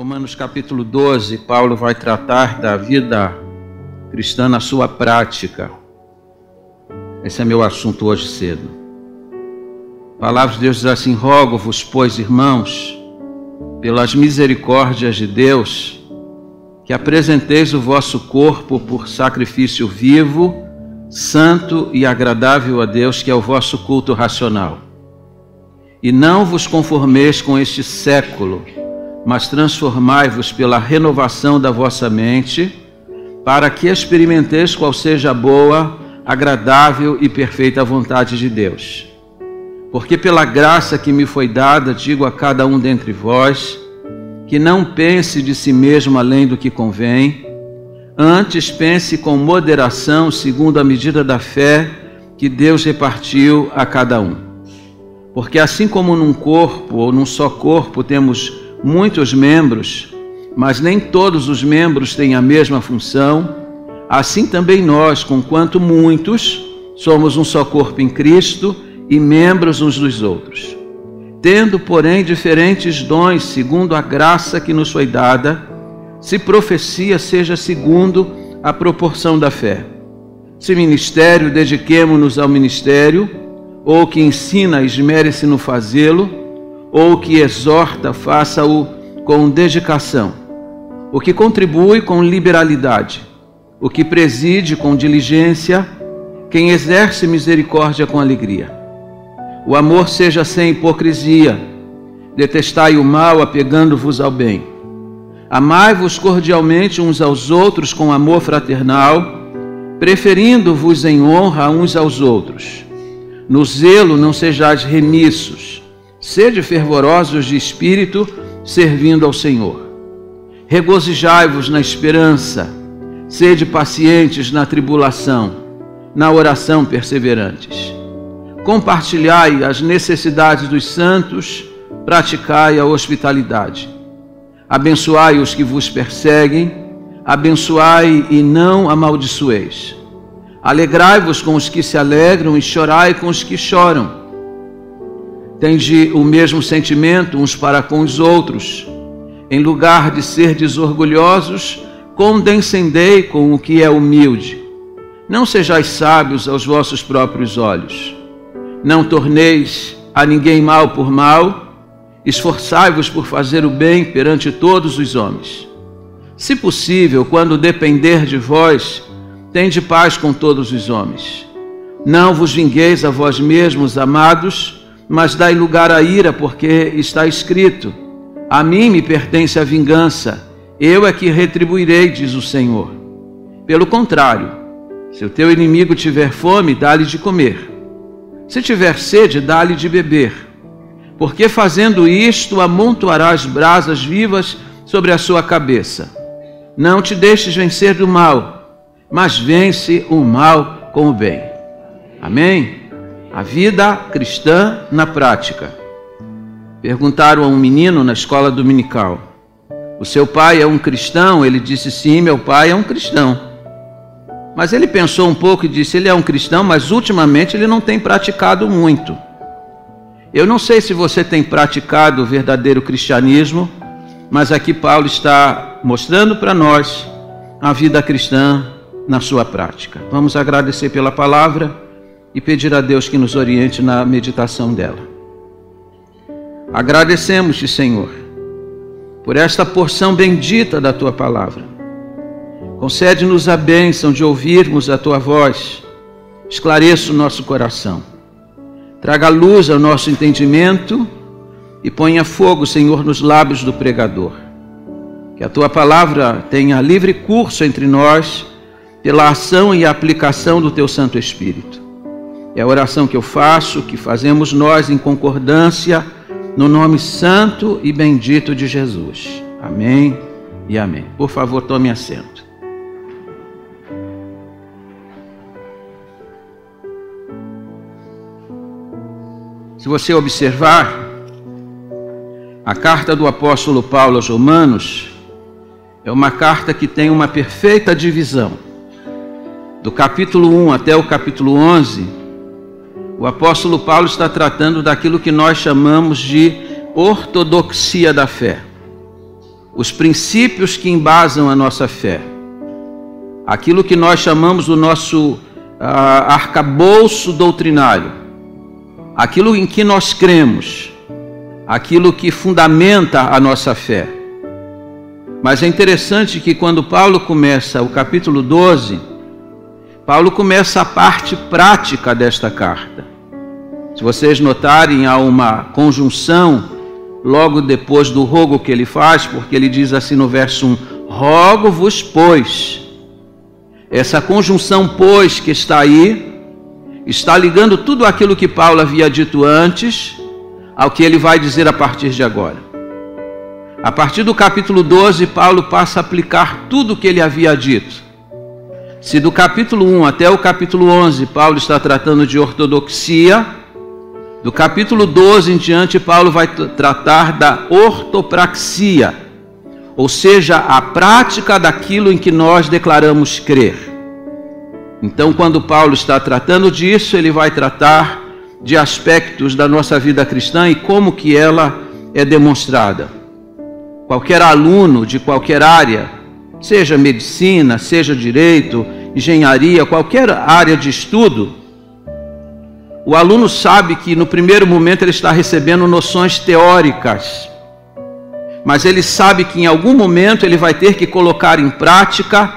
Romanos capítulo 12, Paulo vai tratar da vida cristã na sua prática. Esse é meu assunto hoje cedo. A palavra de Deus diz assim: rogo-vos, pois, irmãos, pelas misericórdias de Deus, que apresenteis o vosso corpo por sacrifício vivo, santo e agradável a Deus, que é o vosso culto racional. E não vos conformeis com este século, mas transformai-vos pela renovação da vossa mente, para que experimenteis qual seja a boa, agradável e perfeita vontade de Deus. Porque pela graça que me foi dada, digo a cada um dentre vós, que não pense de si mesmo além do que convém, antes pense com moderação, segundo a medida da fé que Deus repartiu a cada um. Porque assim como num corpo, ou num só corpo, temos muitos membros, mas nem todos os membros têm a mesma função, assim também nós, conquanto muitos, somos um só corpo em Cristo e membros uns dos outros. Tendo, porém, diferentes dons, segundo a graça que nos foi dada, se profecia, seja segundo a proporção da fé. Se ministério, dediquemo-nos ao ministério, ou que ensina, esmere-se no fazê-lo, ou que exorta, faça-o com dedicação. O que contribui com liberalidade, o que preside com diligência, quem exerce misericórdia com alegria. O amor seja sem hipocrisia, detestai o mal, apegando-vos ao bem. Amai-vos cordialmente uns aos outros com amor fraternal, preferindo-vos em honra uns aos outros. No zelo não sejais remissos, sede fervorosos de espírito, servindo ao Senhor. Regozijai-vos na esperança, sede pacientes na tribulação, na oração perseverantes. Compartilhai as necessidades dos santos, praticai a hospitalidade. Abençoai os que vos perseguem, abençoai e não amaldiçoeis. Alegrai-vos com os que se alegram e chorai com os que choram. Tende o mesmo sentimento uns para com os outros. Em lugar de serdes orgulhosos, condescendei com o que é humilde. Não sejais sábios aos vossos próprios olhos. Não torneis a ninguém mal por mal. Esforçai-vos por fazer o bem perante todos os homens. Se possível, quando depender de vós, tende paz com todos os homens. Não vos vingueis a vós mesmos, amados, mas dai lugar à ira, porque está escrito: a mim me pertence a vingança, eu é que retribuirei, diz o Senhor. Pelo contrário, se o teu inimigo tiver fome, dá-lhe de comer. Se tiver sede, dá-lhe de beber. Porque fazendo isto, amontoarás brasas vivas sobre a sua cabeça. Não te deixes vencer do mal, mas vence o mal com o bem. Amém? A vida cristã na prática. Perguntaram a um menino na escola dominical: o seu pai é um cristão? Ele disse: sim, meu pai é um cristão. Mas ele pensou um pouco e disse: ele é um cristão, mas ultimamente ele não tem praticado muito. Eu não sei se você tem praticado o verdadeiro cristianismo, mas aqui Paulo está mostrando para nós a vida cristã na sua prática. Vamos agradecer pela palavra e pedir a Deus que nos oriente na meditação dela. Agradecemos-te, Senhor, por esta porção bendita da Tua palavra. Concede-nos a bênção de ouvirmos a Tua voz. Esclareça o nosso coração. Traga luz ao nosso entendimento e ponha fogo, Senhor, nos lábios do pregador. Que a Tua palavra tenha livre curso entre nós pela ação e aplicação do Teu Santo Espírito. É a oração que eu faço, que fazemos nós em concordância, no nome santo e bendito de Jesus. Amém e amém. Por favor, tome assento. Se você observar, a carta do apóstolo Paulo aos Romanos é uma carta que tem uma perfeita divisão. Do capítulo 1 até o capítulo 11, o apóstolo Paulo está tratando daquilo que nós chamamos de ortodoxia da fé. os princípios que embasam a nossa fé, aquilo que nós chamamos do nosso arcabouço doutrinário, aquilo em que nós cremos, aquilo que fundamenta a nossa fé. Mas é interessante que quando Paulo começa o capítulo 12, Paulo começa a parte prática desta carta. Se vocês notarem, há uma conjunção logo depois do rogo que ele faz, porque ele diz assim no verso 1, rogo-vos, pois. Essa conjunção, pois, que está aí, está ligando tudo aquilo que Paulo havia dito antes ao que ele vai dizer a partir de agora. A partir do capítulo 12, Paulo passa a aplicar tudo o que ele havia dito. Se do capítulo 1 até o capítulo 11, Paulo está tratando de ortodoxia, do capítulo 12 em diante, Paulo vai tratar da ortopraxia, ou seja, a prática daquilo em que nós declaramos crer. Então, quando Paulo está tratando disso, ele vai tratar de aspectos da nossa vida cristã e como que ela é demonstrada. Qualquer aluno de qualquer área, seja medicina, seja direito, engenharia, qualquer área de estudo, o aluno sabe que no primeiro momento ele está recebendo noções teóricas, mas ele sabe que em algum momento ele vai ter que colocar em prática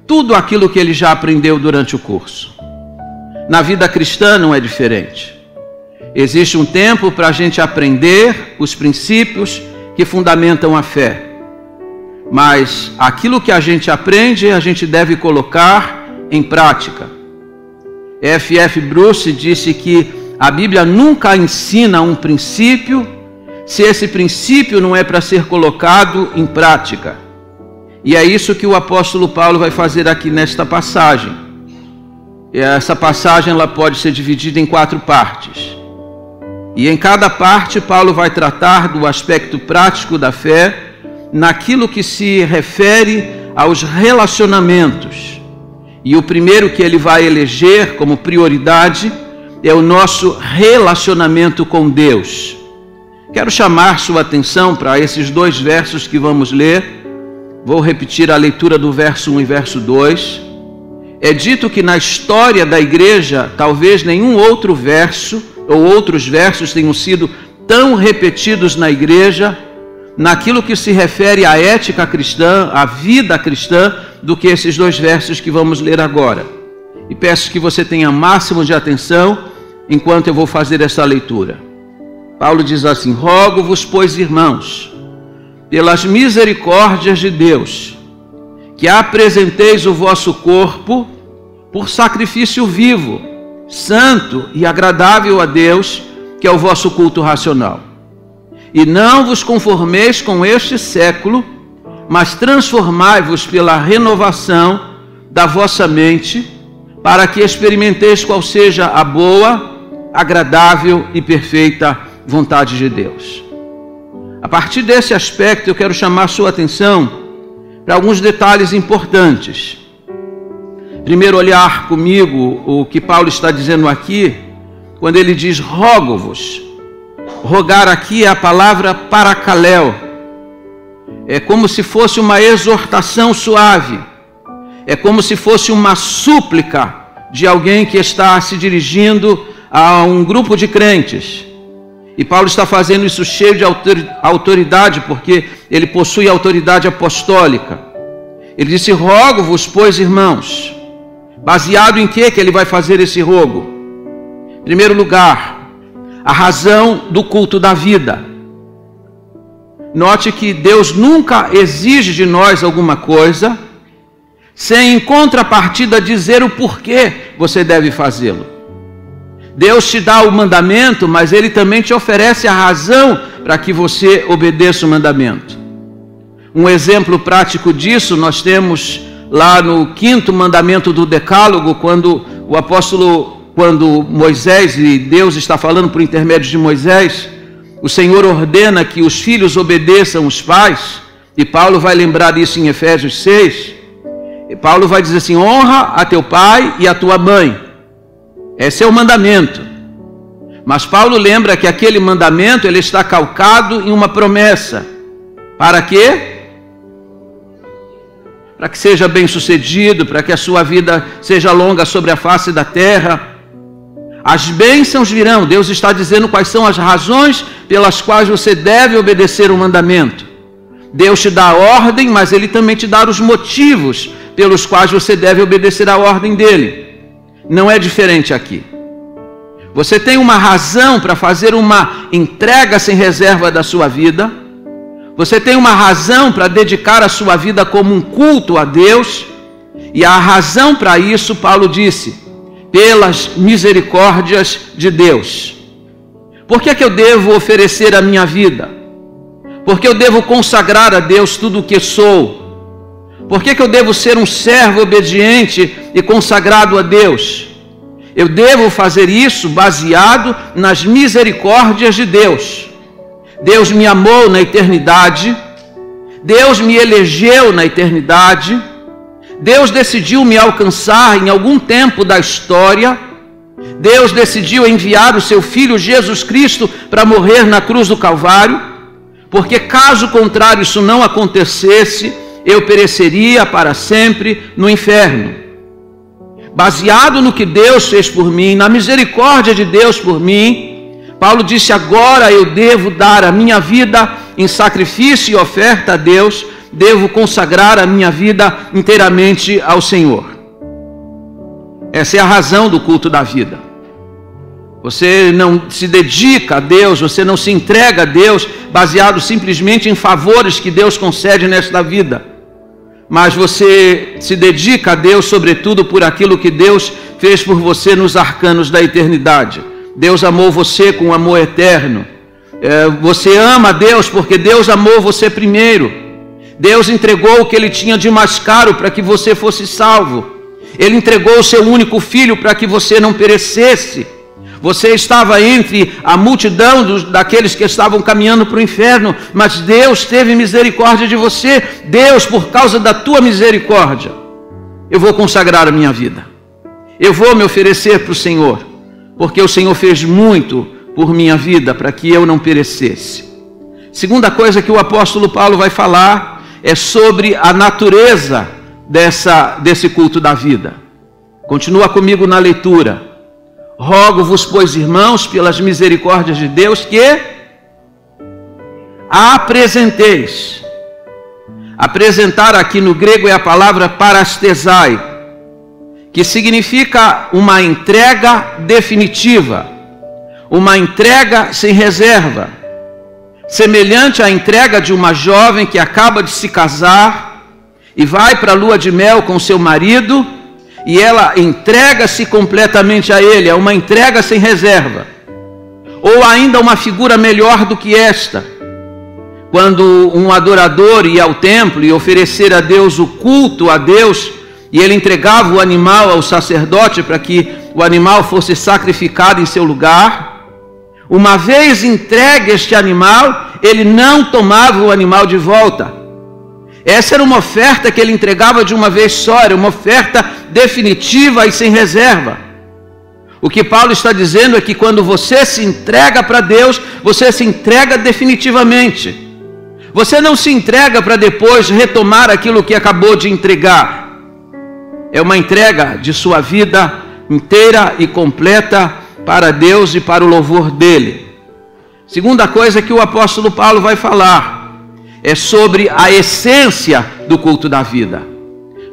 tudo aquilo que ele já aprendeu durante o curso. Na vida cristã não é diferente. Existe um tempo para a gente aprender os princípios que fundamentam a fé. Mas aquilo que a gente aprende, a gente deve colocar em prática. F.F. Bruce disse que a Bíblia nunca ensina um princípio se esse princípio não é para ser colocado em prática. E é isso que o apóstolo Paulo vai fazer aqui nesta passagem. E essa passagem ela pode ser dividida em 4 partes. E em cada parte, Paulo vai tratar do aspecto prático da fé, naquilo que se refere aos relacionamentos. E o primeiro que ele vai eleger como prioridade é o nosso relacionamento com Deus. Quero chamar sua atenção para esses 2 versos que vamos ler. Vou repetir a leitura do verso 1 e verso 2. É dito que na história da igreja, talvez nenhum outro verso ou outros versos tenham sido tão repetidos na igreja, naquilo que se refere à ética cristã, à vida cristã, do que esses 2 versos que vamos ler agora. E peço que você tenha máximo de atenção enquanto eu vou fazer essa leitura. Paulo diz assim: rogo-vos, pois, irmãos, pelas misericórdias de Deus, que apresenteis o vosso corpo por sacrifício vivo, santo e agradável a Deus, que é o vosso culto racional. E não vos conformeis com este século, mas transformai-vos pela renovação da vossa mente, para que experimenteis qual seja a boa, agradável e perfeita vontade de Deus. A partir desse aspecto, eu quero chamar sua atenção para alguns detalhes importantes. Primeiro, olhar comigo o que Paulo está dizendo aqui, quando ele diz rogo-vos. Rogar aqui é a palavra paracaléu. É como se fosse uma exortação suave. É como se fosse uma súplica de alguém que está se dirigindo a um grupo de crentes. E Paulo está fazendo isso cheio de autoridade, porque ele possui autoridade apostólica. Ele disse: rogo-vos, pois, irmãos. Baseado em que ele vai fazer esse rogo? Em primeiro lugar, a razão do culto da vida. Note que Deus nunca exige de nós alguma coisa sem, em contrapartida, dizer o porquê você deve fazê-lo. Deus te dá o mandamento, mas Ele também te oferece a razão para que você obedeça o mandamento. Um exemplo prático disso nós temos lá no 5º mandamento do Decálogo, quando Moisés, e Deus está falando por intermédio de Moisés, o Senhor ordena que os filhos obedeçam os pais, e Paulo vai lembrar isso em Efésios 6, e Paulo vai dizer assim: honra a teu pai e a tua mãe. Esse é o mandamento. Mas Paulo lembra que aquele mandamento ele está calcado em uma promessa. Para quê? para que seja bem-sucedido, para que a sua vida seja longa sobre a face da terra. As bênçãos virão. Deus está dizendo quais são as razões pelas quais você deve obedecer o mandamento. Deus te dá a ordem, mas Ele também te dá os motivos pelos quais você deve obedecer a ordem dEle. Não é diferente aqui. Você tem uma razão para fazer uma entrega sem reserva da sua vida. Você tem uma razão para dedicar a sua vida como um culto a Deus. E a razão para isso, Paulo disse, pelas misericórdias de Deus. Por que é que eu devo oferecer a minha vida? Por que eu devo consagrar a Deus tudo o que sou? Por que eu devo ser um servo obediente e consagrado a Deus? Eu devo fazer isso baseado nas misericórdias de Deus. Deus me amou na eternidade, Deus me elegeu na eternidade, Deus decidiu me alcançar em algum tempo da história, Deus decidiu enviar o seu Filho Jesus Cristo para morrer na cruz do Calvário, porque caso contrário isso não acontecesse, eu pereceria para sempre no inferno. Baseado no que Deus fez por mim, na misericórdia de Deus por mim, Paulo disse, agora eu devo dar a minha vida em sacrifício e oferta a Deus, devo consagrar a minha vida inteiramente ao Senhor. Essa é a razão do culto da vida. Você não se dedica a Deus, você não se entrega a Deus baseado simplesmente em favores que Deus concede nesta vida. Mas você se dedica a Deus, sobretudo, por aquilo que Deus fez por você nos arcanos da eternidade. Deus amou você com um amor eterno. Você ama a Deus porque Deus amou você primeiro. Deus entregou o que Ele tinha de mais caro para que você fosse salvo. Ele entregou o seu único filho para que você não perecesse. Você estava entre a multidão daqueles que estavam caminhando para o inferno, mas Deus teve misericórdia de você. Deus, por causa da tua misericórdia, eu vou consagrar a minha vida. Eu vou me oferecer para o Senhor, porque o Senhor fez muito por minha vida para que eu não perecesse. Segunda coisa que o apóstolo Paulo vai falar é sobre a natureza desse culto da vida. Continua comigo na leitura. Rogo-vos, pois, irmãos, pelas misericórdias de Deus, que apresenteis. Apresentar aqui no grego é a palavra parastesai, que significa uma entrega definitiva, uma entrega sem reserva, semelhante à entrega de uma jovem que acaba de se casar e vai para a lua de mel com seu marido, e ela entrega-se completamente a ele, é uma entrega sem reserva. Ou ainda uma figura melhor do que esta, quando um adorador ia ao templo e oferecer a Deus o culto a Deus, e ele entregava o animal ao sacerdote para que o animal fosse sacrificado em seu lugar. Uma vez entregue este animal, ele não tomava o animal de volta. Essa era uma oferta que ele entregava de uma vez só, era uma oferta definitiva e sem reserva. O que Paulo está dizendo é que quando você se entrega para Deus, você se entrega definitivamente. Você não se entrega para depois retomar aquilo que acabou de entregar. É uma entrega de sua vida inteira e completa para Deus e para o louvor dele. Segunda coisa que o apóstolo Paulo vai falar é sobre a essência do culto da vida.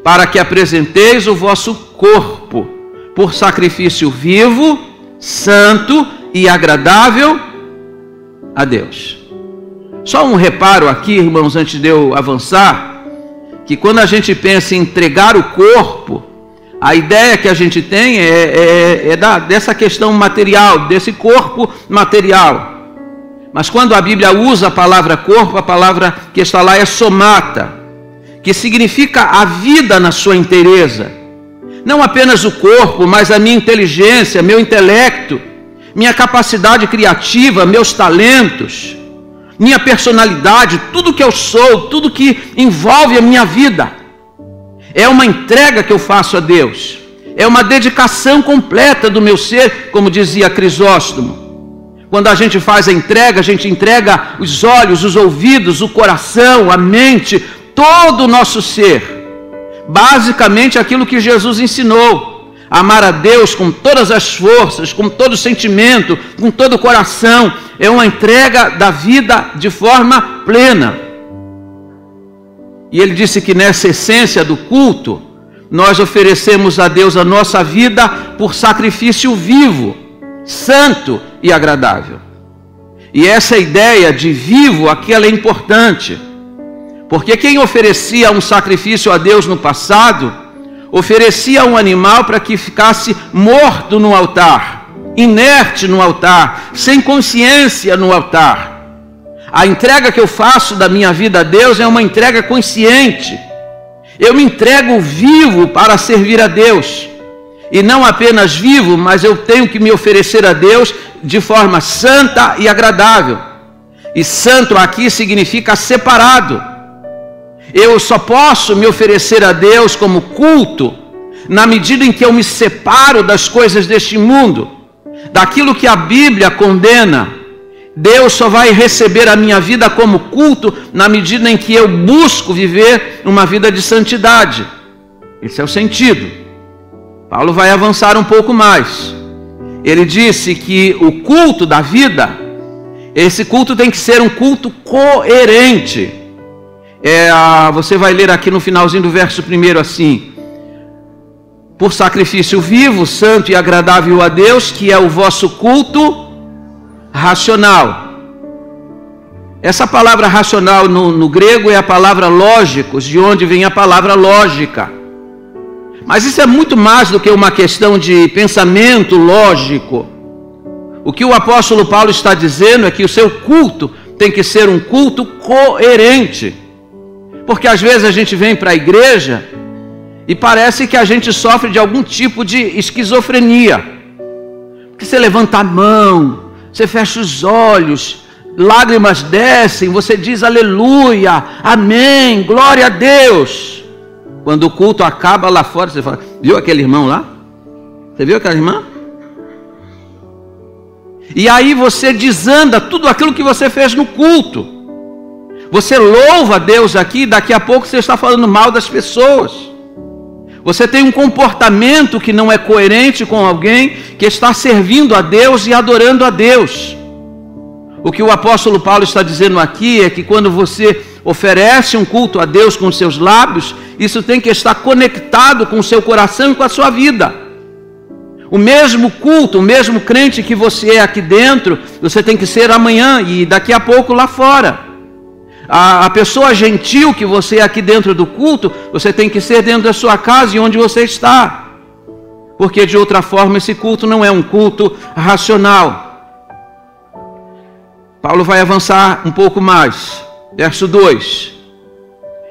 Para que apresenteis o vosso corpo por sacrifício vivo, santo e agradável a Deus. Só um reparo aqui, irmãos, antes de eu avançar, que quando a gente pensa em entregar o corpo, a ideia que a gente tem dessa questão material, desse corpo material. Mas quando a Bíblia usa a palavra corpo, a palavra que está lá é somata, que significa a vida na sua inteireza. Não apenas o corpo, mas a minha inteligência, meu intelecto, minha capacidade criativa, meus talentos, minha personalidade, tudo que eu sou, tudo que envolve a minha vida. É uma entrega que eu faço a Deus. É uma dedicação completa do meu ser, como dizia Crisóstomo. Quando a gente faz a gente entrega os olhos, os ouvidos, o coração, a mente, todo o nosso ser. Basicamente aquilo que Jesus ensinou: amar a Deus com todas as forças, com todo o sentimento, com todo o coração. É uma entrega da vida de forma plena. E ele disse que nessa essência do culto, nós oferecemos a Deus a nossa vida por sacrifício vivo, santo e agradável. E essa ideia de vivo aqui ela é importante, porque quem oferecia um sacrifício a Deus no passado, oferecia um animal para que ficasse morto no altar, inerte no altar, sem consciência no altar. A entrega que eu faço da minha vida a Deus é uma entrega consciente. Eu me entrego vivo para servir a Deus. E não apenas vivo, mas eu tenho que me oferecer a Deus de forma santa e agradável. E santo aqui significa separado. Eu só posso me oferecer a Deus como culto na medida em que eu me separo das coisas deste mundo, daquilo que a Bíblia condena. Deus só vai receber a minha vida como culto na medida em que eu busco viver uma vida de santidade. Esse é o sentido. Paulo vai avançar um pouco mais. Ele disse que o culto da vida, esse culto tem que ser um culto coerente. Você vai ler aqui no finalzinho do verso 1 assim: por sacrifício vivo, santo e agradável a Deus, que é o vosso culto racional. Essa palavra racional no grego é a palavra lógicos, de onde vem a palavra lógica. Mas isso é muito mais do que uma questão de pensamento lógico. O que o apóstolo Paulo está dizendo é que o seu culto tem que ser um culto coerente. Porque às vezes a gente vem para a igreja e parece que a gente sofre de algum tipo de esquizofrenia. Porque você levanta a mão, você fecha os olhos, lágrimas descem, você diz aleluia, amém, glória a Deus. Quando o culto acaba lá fora, você fala: viu aquele irmão lá? Você viu aquela irmã? E aí você desanda tudo aquilo que você fez no culto. Você louva a Deus aqui, daqui a pouco você está falando mal das pessoas. Você tem um comportamento que não é coerente com alguém que está servindo a Deus e adorando a Deus. O que o apóstolo Paulo está dizendo aqui é que quando você oferece um culto a Deus com seus lábios, isso tem que estar conectado com o seu coração e com a sua vida. O mesmo culto, o mesmo crente que você é aqui dentro, você tem que ser amanhã e daqui a pouco lá fora. A pessoa gentil que você é aqui dentro do culto, você tem que ser dentro da sua casa e onde você está. Porque de outra forma esse culto não é um culto racional. Paulo vai avançar um pouco mais. Verso 2: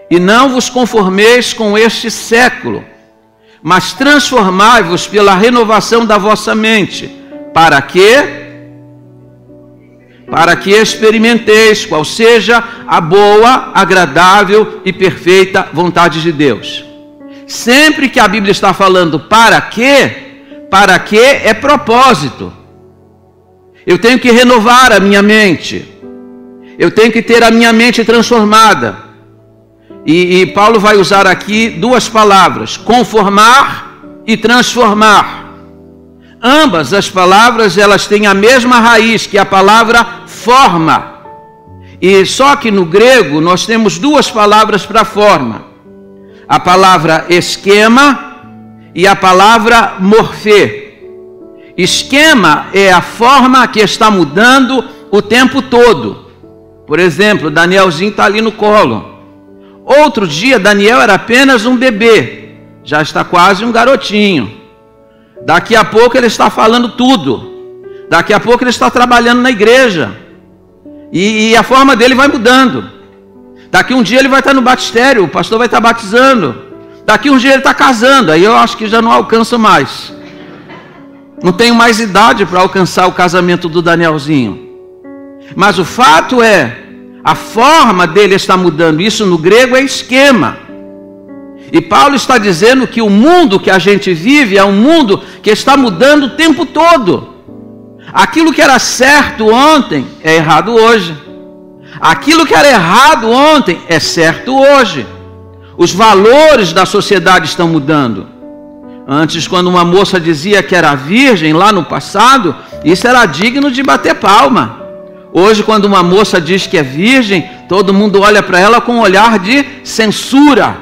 e não vos conformeis com este século, mas transformai-vos pela renovação da vossa mente. Para quê? Para que experimenteis qual seja a boa, agradável e perfeita vontade de Deus. Sempre que a Bíblia está falando para quê é propósito. Eu tenho que renovar a minha mente. Eu tenho que ter a minha mente transformada. E Paulo vai usar aqui duas palavras: conformar e transformar. Ambas as palavras elas têm a mesma raiz, que é a palavra forma. E só que no grego nós temos duas palavras para forma: a palavra esquema e a palavra morfê. Esquema é a forma que está mudando o tempo todo. Por exemplo, Danielzinho está ali no colo. Outro dia Daniel era apenas um bebê, já está quase um garotinho. Daqui a pouco ele está falando tudo. Daqui a pouco ele está trabalhando na igreja. E a forma dele vai mudando. Daqui um dia ele vai estar no batistério, o pastor vai estar batizando. Daqui um dia ele está casando, aí eu acho que já não alcanço mais. Não tenho mais idade para alcançar o casamento do Danielzinho. Mas o fato é, a forma dele está mudando. Isso no grego é esquema. E Paulo está dizendo que o mundo que a gente vive é um mundo que está mudando o tempo todo. Aquilo que era certo ontem é errado hoje. Aquilo que era errado ontem é certo hoje. Os valores da sociedade estão mudando. Antes, quando uma moça dizia que era virgem lá no passado, isso era digno de bater palma. Hoje, quando uma moça diz que é virgem, todo mundo olha para ela com um olhar de censura.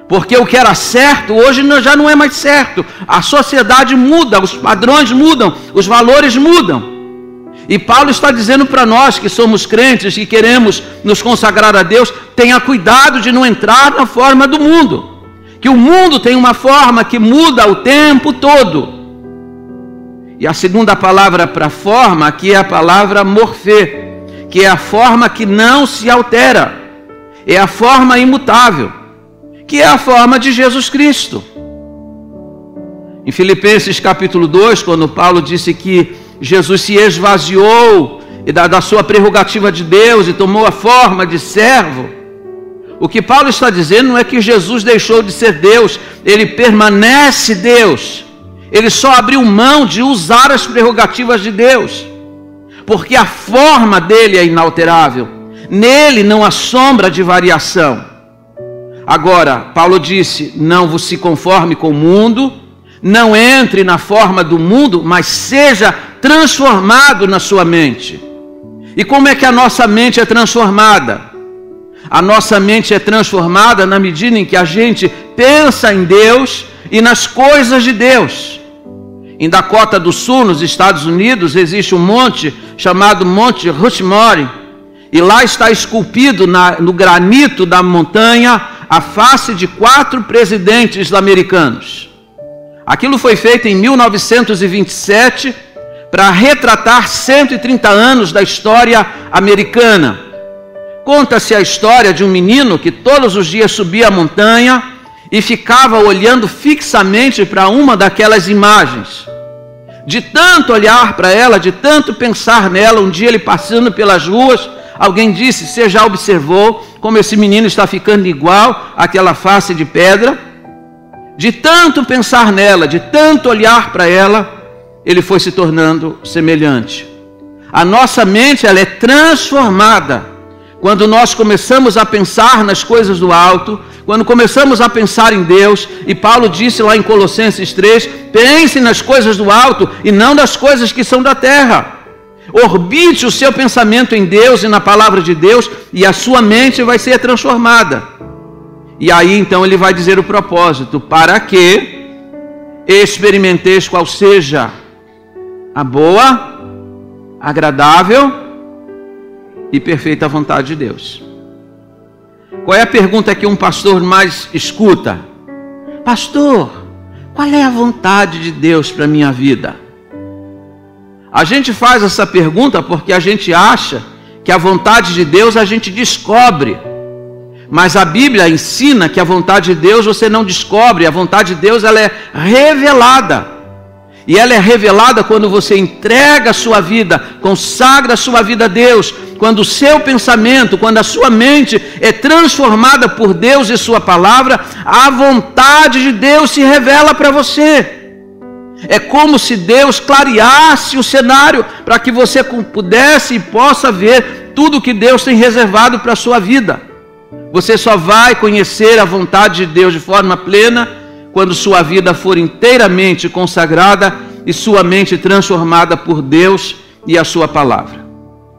Porque o que era certo, hoje já não é mais certo. A sociedade muda, os padrões mudam, os valores mudam. E Paulo está dizendo para nós que somos crentes, que queremos nos consagrar a Deus, tenha cuidado de não entrar na forma do mundo. Que o mundo tem uma forma que muda o tempo todo. E a segunda palavra para forma aqui é a palavra morfê, que é a forma que não se altera. É a forma imutável, que é a forma de Jesus Cristo. Em Filipenses capítulo 2, quando Paulo disse que Jesus se esvaziou da sua prerrogativa de Deus e tomou a forma de servo, o que Paulo está dizendo não é que Jesus deixou de ser Deus, ele permanece Deus, ele só abriu mão de usar as prerrogativas de Deus, porque a forma dele é inalterável, nele não há sombra de variação. Agora, Paulo disse, não vos se conforme com o mundo, não entre na forma do mundo, mas seja transformado na sua mente. E como é que a nossa mente é transformada? A nossa mente é transformada na medida em que a gente pensa em Deus e nas coisas de Deus. Em Dakota do Sul, nos Estados Unidos, existe um monte chamado Monte Rushmore, e lá está esculpido no granito da montanha a face de 4 presidentes americanos. Aquilo foi feito em 1927 para retratar 130 anos da história americana. Conta-se a história de um menino que todos os dias subia a montanha e ficava olhando fixamente para uma daquelas imagens. De tanto olhar para ela, de tanto pensar nela, um dia ele passando pelas ruas, alguém disse, você já observou como esse menino está ficando igual àquela face de pedra? De tanto pensar nela, de tanto olhar para ela, ele foi se tornando semelhante. A nossa mente, ela é transformada quando nós começamos a pensar nas coisas do alto, quando começamos a pensar em Deus. E Paulo disse lá em Colossenses 3, pense nas coisas do alto e não das coisas que são da terra. Orbite o seu pensamento em Deus e na palavra de Deus, e a sua mente vai ser transformada. E aí então ele vai dizer o propósito, para que experimenteis qual seja a boa, agradável e perfeita vontade de Deus. Qual é a pergunta que um pastor mais escuta? Pastor, qual é a vontade de Deus para a minha vida? A gente faz essa pergunta porque a gente acha que a vontade de Deus a gente descobre. Mas a Bíblia ensina que a vontade de Deus você não descobre, a vontade de Deus ela é revelada. E ela é revelada quando você entrega a sua vida, consagra a sua vida a Deus, quando o seu pensamento, quando a sua mente é transformada por Deus e sua palavra, a vontade de Deus se revela para você. É como se Deus clareasse o cenário para que você pudesse e possa ver tudo que Deus tem reservado para a sua vida. Você só vai conhecer a vontade de Deus de forma plena quando sua vida for inteiramente consagrada e sua mente transformada por Deus e a sua palavra.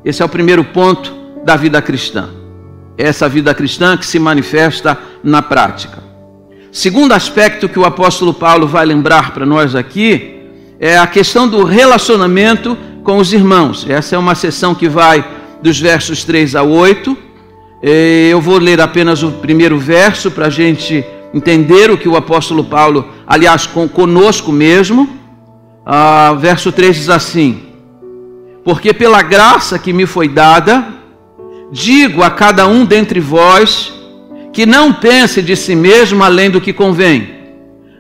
Esse é o primeiro ponto da vida cristã. É essa vida cristã que se manifesta na prática. Segundo aspecto que o apóstolo Paulo vai lembrar para nós aqui é a questão do relacionamento com os irmãos. Essa é uma seção que vai dos versos 3 a 8. Eu vou ler apenas o primeiro verso para a gente entender o que o apóstolo Paulo, aliás, conosco mesmo. Verso 3 diz assim: porque pela graça que me foi dada, digo a cada um dentre vós, que não pense de si mesmo além do que convém.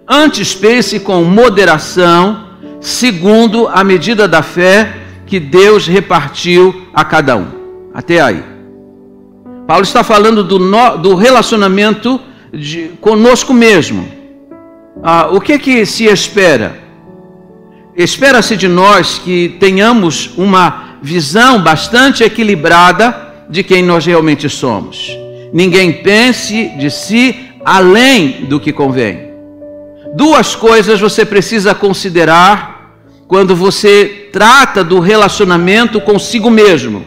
Antes pense com moderação, segundo a medida da fé que Deus repartiu a cada um. Até aí. Paulo está falando do relacionamento conosco mesmo. O que se espera? Espera-se de nós que tenhamos uma visão bastante equilibrada de quem nós realmente somos. Ninguém pense de si além do que convém. Duas coisas você precisa considerar quando você trata do relacionamento consigo mesmo.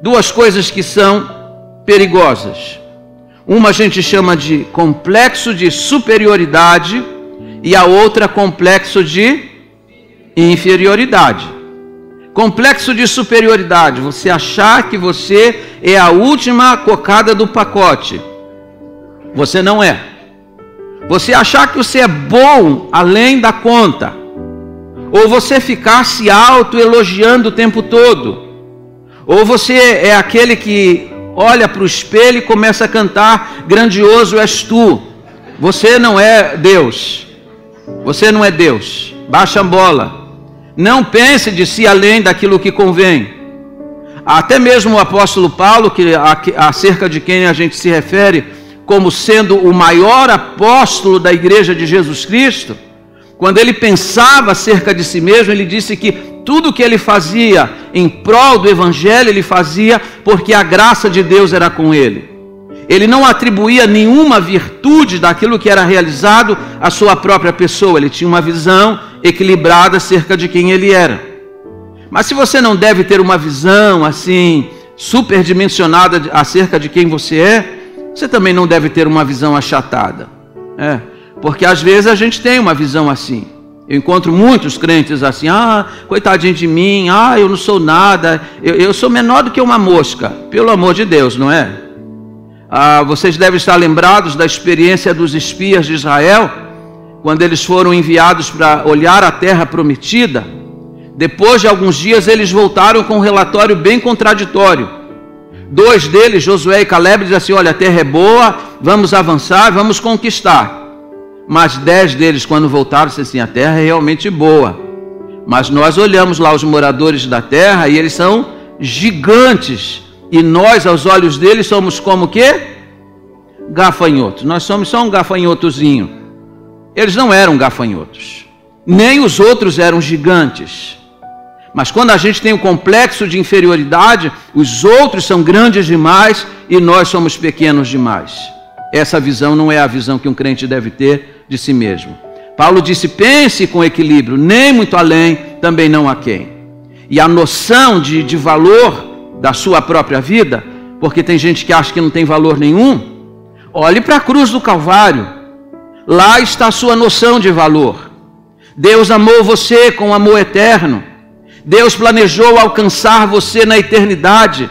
Duas coisas que são perigosas. Uma a gente chama de complexo de superioridade e a outra complexo de inferioridade. Complexo de superioridade, você achar que você é a última cocada do pacote. Você não é. Você achar que você é bom além da conta. Ou você ficar se autoelogiando o tempo todo. Ou você é aquele que olha para o espelho e começa a cantar: grandioso és tu. Você não é Deus. Você não é Deus. Baixa a bola. Não pense de si além daquilo que convém. Até mesmo o apóstolo Paulo, acerca de quem a gente se refere como sendo o maior apóstolo da igreja de Jesus Cristo, quando ele pensava acerca de si mesmo, ele disse que tudo que ele fazia em prol do evangelho, ele fazia porque a graça de Deus era com ele. Ele não atribuía nenhuma virtude daquilo que era realizado à sua própria pessoa. Ele tinha uma visão equilibrada acerca de quem ele era. Mas se você não deve ter uma visão assim superdimensionada acerca de quem você é, você também não deve ter uma visão achatada. Porque às vezes a gente tem uma visão assim. Eu encontro muitos crentes assim: coitadinho de mim, eu não sou nada, eu sou menor do que uma mosca. Pelo amor de Deus, não é? Vocês devem estar lembrados da experiência dos espias de Israel, quando eles foram enviados para olhar a terra prometida. Depois de alguns dias eles voltaram com um relatório bem contraditório. 2 deles, Josué e Caleb, dizem assim: olha, a terra é boa, vamos avançar, vamos conquistar. Mas 10 deles, quando voltaram, disseram assim: a terra é realmente boa, mas nós olhamos lá os moradores da terra e eles são gigantes, e nós, aos olhos deles, somos como o quê? Gafanhotos. Nós somos só um gafanhotozinho. Eles não eram gafanhotos, nem os outros eram gigantes. Mas quando a gente tem um complexo de inferioridade, os outros são grandes demais e nós somos pequenos demais. Essa visão não é a visão que um crente deve ter de si mesmo. Paulo disse: pense com equilíbrio, nem muito além, também não aquém. E a noção de valor da sua própria vida, porque tem gente que acha que não tem valor nenhum, olhe para a cruz do Calvário. Lá está a sua noção de valor. Deus amou você com amor eterno. Deus planejou alcançar você na eternidade.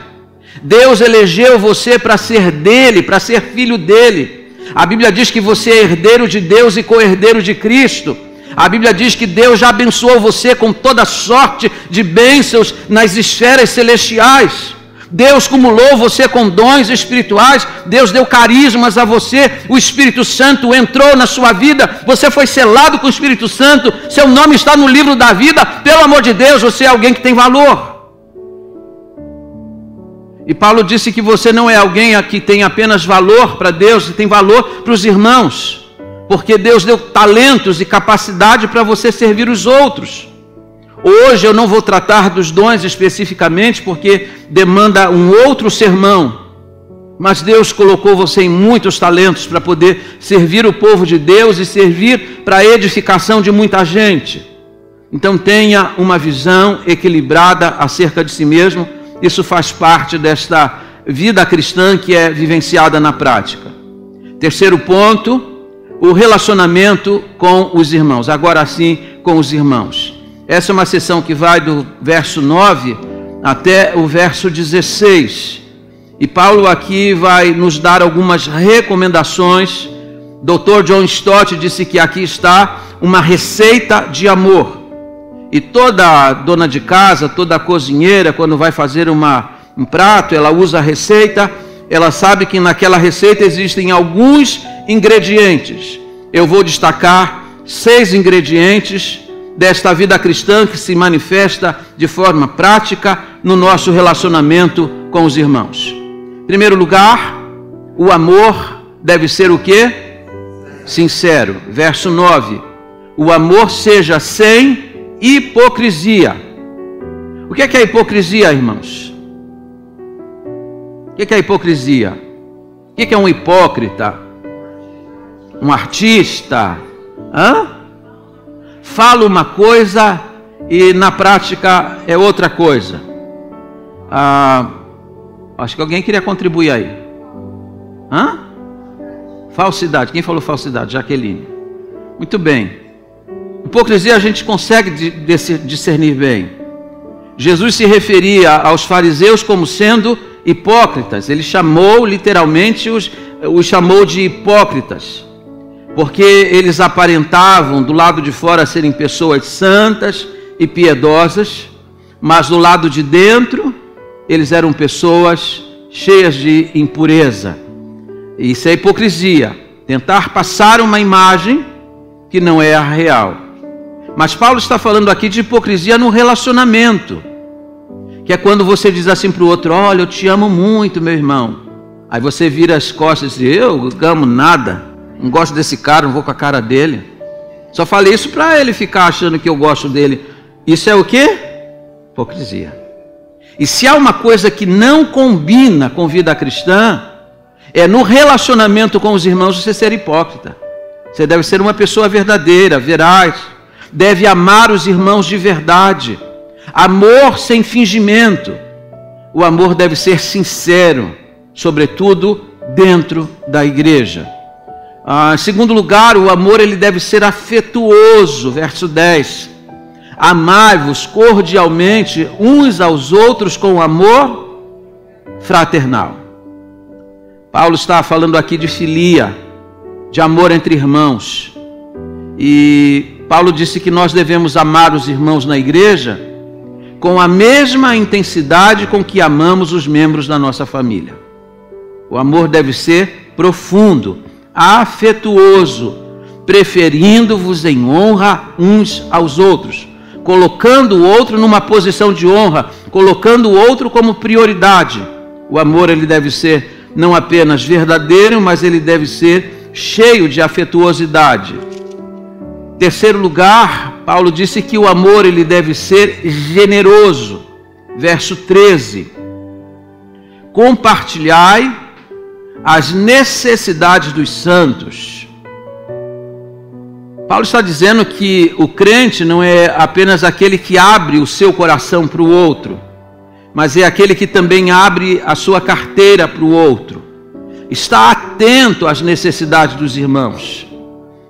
Deus elegeu você para ser dele, para ser filho dele. A Bíblia diz que você é herdeiro de Deus e co-herdeiro de Cristo. A Bíblia diz que Deus já abençoou você com toda sorte de bênçãos nas esferas celestiais. Deus cumulou você com dons espirituais, Deus deu carismas a você, o Espírito Santo entrou na sua vida, você foi selado com o Espírito Santo, seu nome está no livro da vida. Pelo amor de Deus, você é alguém que tem valor. E Paulo disse que você não é alguém que tem apenas valor para Deus, tem valor para os irmãos, porque Deus deu talentos e capacidade para você servir os outros. Hoje eu não vou tratar dos dons especificamente, porque demanda um outro sermão. Mas Deus colocou você em muitos talentos para poder servir o povo de Deus e servir para a edificação de muita gente. Então tenha uma visão equilibrada acerca de si mesmo. Isso faz parte desta vida cristã que é vivenciada na prática. Terceiro ponto, o relacionamento com os irmãos. Agora sim, com os irmãos. Essa é uma sessão que vai do verso 9 até o verso 16. E Paulo aqui vai nos dar algumas recomendações. Dr. John Stott disse que aqui está uma receita de amor. E toda dona de casa, toda cozinheira, quando vai fazer um prato, ela usa a receita, ela sabe que naquela receita existem alguns ingredientes. Eu vou destacar 6 ingredientes desta vida cristã que se manifesta de forma prática no nosso relacionamento com os irmãos. Em primeiro lugar, o amor deve ser o quê? Sincero. Verso 9. O amor seja sem hipocrisia. O que é hipocrisia, irmãos? O que é hipocrisia? O que é um hipócrita? Um artista? Fala uma coisa e na prática é outra coisa. Acho que alguém queria contribuir aí. Falsidade. Quem falou falsidade? Jaqueline. Muito bem. Hipocrisia a gente consegue discernir bem. Jesus se referia aos fariseus como sendo hipócritas. Ele chamou, literalmente, os chamou de hipócritas, porque eles aparentavam do lado de fora serem pessoas santas e piedosas, mas do lado de dentro eles eram pessoas cheias de impureza. Isso é hipocrisia, tentar passar uma imagem que não é a real. Mas Paulo está falando aqui de hipocrisia no relacionamento, que é quando você diz assim para o outro: olha, eu te amo muito, meu irmão. Aí você vira as costas e diz: eu amo nada, não gosto desse cara, não vou com a cara dele. Só falei isso para ele ficar achando que eu gosto dele. Isso é o quê? Hipocrisia. E se há uma coisa que não combina com vida cristã, é no relacionamento com os irmãos você ser hipócrita. Você deve ser uma pessoa verdadeira, veraz. Deve amar os irmãos de verdade. Amor sem fingimento. O amor deve ser sincero, sobretudo dentro da igreja. Em segundo lugar, o amor ele deve ser afetuoso. Verso 10. Amai-vos cordialmente uns aos outros com amor fraternal. Paulo está falando aqui de filia, de amor entre irmãos. E Paulo disse que nós devemos amar os irmãos na igreja com a mesma intensidade com que amamos os membros da nossa família. O amor deve ser profundo, afetuoso, preferindo-vos em honra uns aos outros, colocando o outro numa posição de honra, colocando o outro como prioridade. O amor ele deve ser não apenas verdadeiro, mas ele deve ser cheio de afetuosidade. Terceiro lugar, Paulo disse que o amor ele deve ser generoso. Verso 13. Compartilhai as necessidades dos santos. Paulo está dizendo que o crente não é apenas aquele que abre o seu coração para o outro, mas é aquele que também abre a sua carteira para o outro. Está atento às necessidades dos irmãos.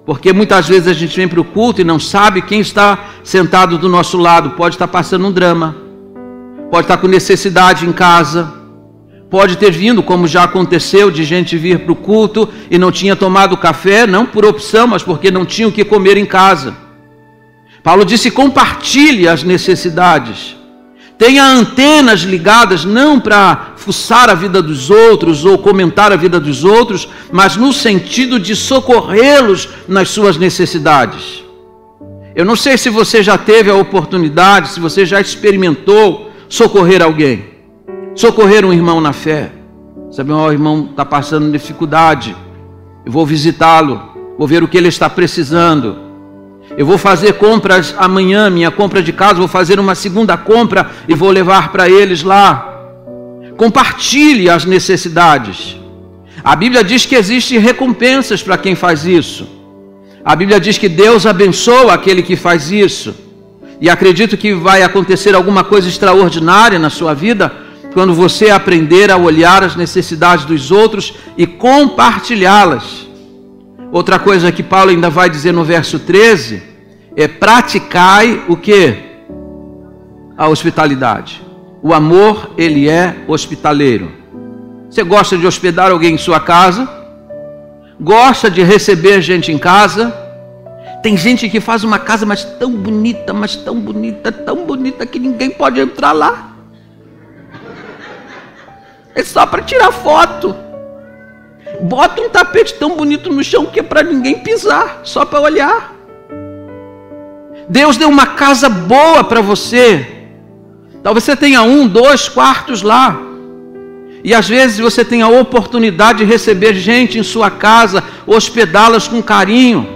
Porque muitas vezes a gente vem para o culto e não sabe quem está sentado do nosso lado. Pode estar passando um drama, pode estar com necessidade em casa, pode ter vindo, como já aconteceu, de gente vir para o culto e não tinha tomado café, não por opção, mas porque não tinha o que comer em casa. Paulo disse: compartilhe as necessidades. Tenha antenas ligadas não para fuçar a vida dos outros ou comentar a vida dos outros, mas no sentido de socorrê-los nas suas necessidades. Eu não sei se você já teve a oportunidade, se você já experimentou socorrer alguém, socorrer um irmão na fé. Sabe, o irmão está passando dificuldade, eu vou visitá-lo, vou ver o que ele está precisando. Eu vou fazer compras amanhã, minha compra de casa, vou fazer uma segunda compra e vou levar para eles lá. Compartilhe as necessidades. A Bíblia diz que existem recompensas para quem faz isso. A Bíblia diz que Deus abençoa aquele que faz isso. E acredito que vai acontecer alguma coisa extraordinária na sua vida quando você aprender a olhar as necessidades dos outros e compartilhá-las. Outra coisa que Paulo ainda vai dizer no verso 13 é: praticai o quê? A hospitalidade. O amor, ele é hospitaleiro. Você gosta de hospedar alguém em sua casa? Gosta de receber gente em casa? Tem gente que faz uma casa mas tão bonita que ninguém pode entrar lá. É só para tirar foto. Bota um tapete tão bonito no chão que é para ninguém pisar, só para olhar. Deus deu uma casa boa para você. Talvez você tenha 1, 2 quartos lá. E às vezes você tem a oportunidade de receber gente em sua casa, hospedá-las com carinho.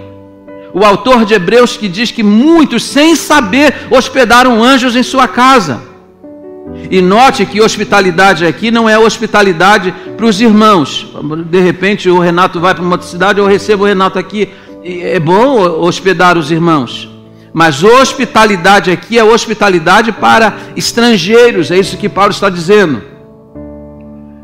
O autor de Hebreus que diz que muitos, sem saber, hospedaram anjos em sua casa. E note que hospitalidade aqui não é hospitalidade para os irmãos. De repente o Renato vai para uma outra cidade, eu recebo o Renato aqui. É bom hospedar os irmãos. Mas hospitalidade aqui é hospitalidade para estrangeiros. É isso que Paulo está dizendo.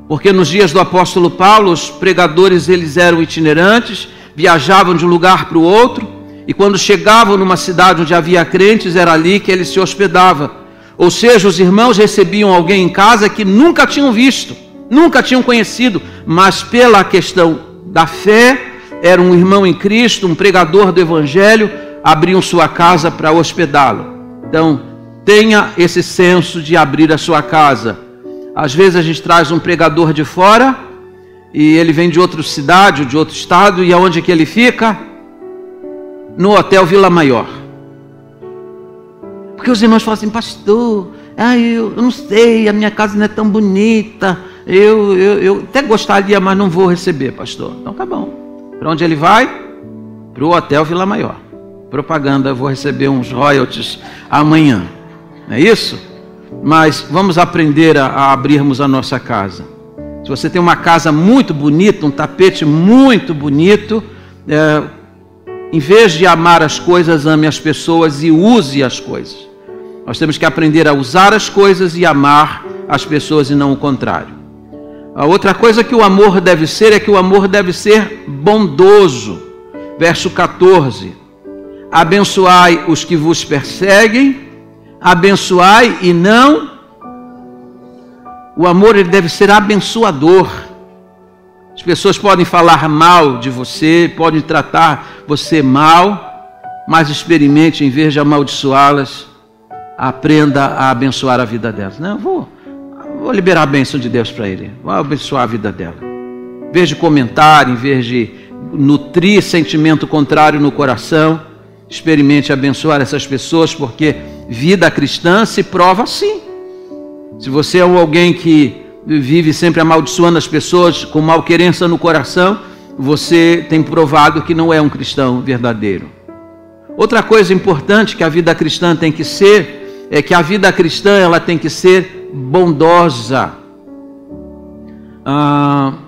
Porque nos dias do apóstolo Paulo, os pregadores eles eram itinerantes, viajavam de um lugar para o outro. E quando chegavam numa cidade onde havia crentes, era ali que ele se hospedava. Ou seja, os irmãos recebiam alguém em casa que nunca tinham visto, nunca tinham conhecido, mas pela questão da fé, era um irmão em Cristo, um pregador do Evangelho, abriam sua casa para hospedá-lo. Então, tenha esse senso de abrir a sua casa. Às vezes a gente traz um pregador de fora, e ele vem de outra cidade, de outro estado, e aonde que ele fica? No Hotel Vila Maior. Porque os irmãos falam assim, pastor, eu não sei, a minha casa não é tão bonita, eu até gostaria, mas não vou receber, pastor. Então tá bom. Para onde ele vai? Para o Hotel Vila Maior. Propaganda, eu vou receber uns royalties amanhã. Não é isso? Mas vamos aprender a abrirmos a nossa casa. Se você tem uma casa muito bonita, um tapete muito bonito, em vez de amar as coisas, ame as pessoas e use as coisas. Nós temos que aprender a usar as coisas e amar as pessoas e não o contrário. A outra coisa que o amor deve ser é que o amor deve ser bondoso. Verso 14. Abençoai os que vos perseguem, abençoai e não... O amor ele deve ser abençoador. As pessoas podem falar mal de você, podem tratar você mal, mas experimente, em vez de amaldiçoá-las, aprenda a abençoar a vida delas. Não, vou liberar a bênção de Deus para ele, vou abençoar a vida dela. Em vez de comentar, em vez de nutrir sentimento contrário no coração, experimente abençoar essas pessoas, porque vida cristã se prova assim. Se você é alguém que vive sempre amaldiçoando as pessoas com malquerença no coração, você tem provado que não é um cristão verdadeiro. Outra coisa importante que a vida cristã tem que ser, é que a vida cristã ela tem que ser bondosa.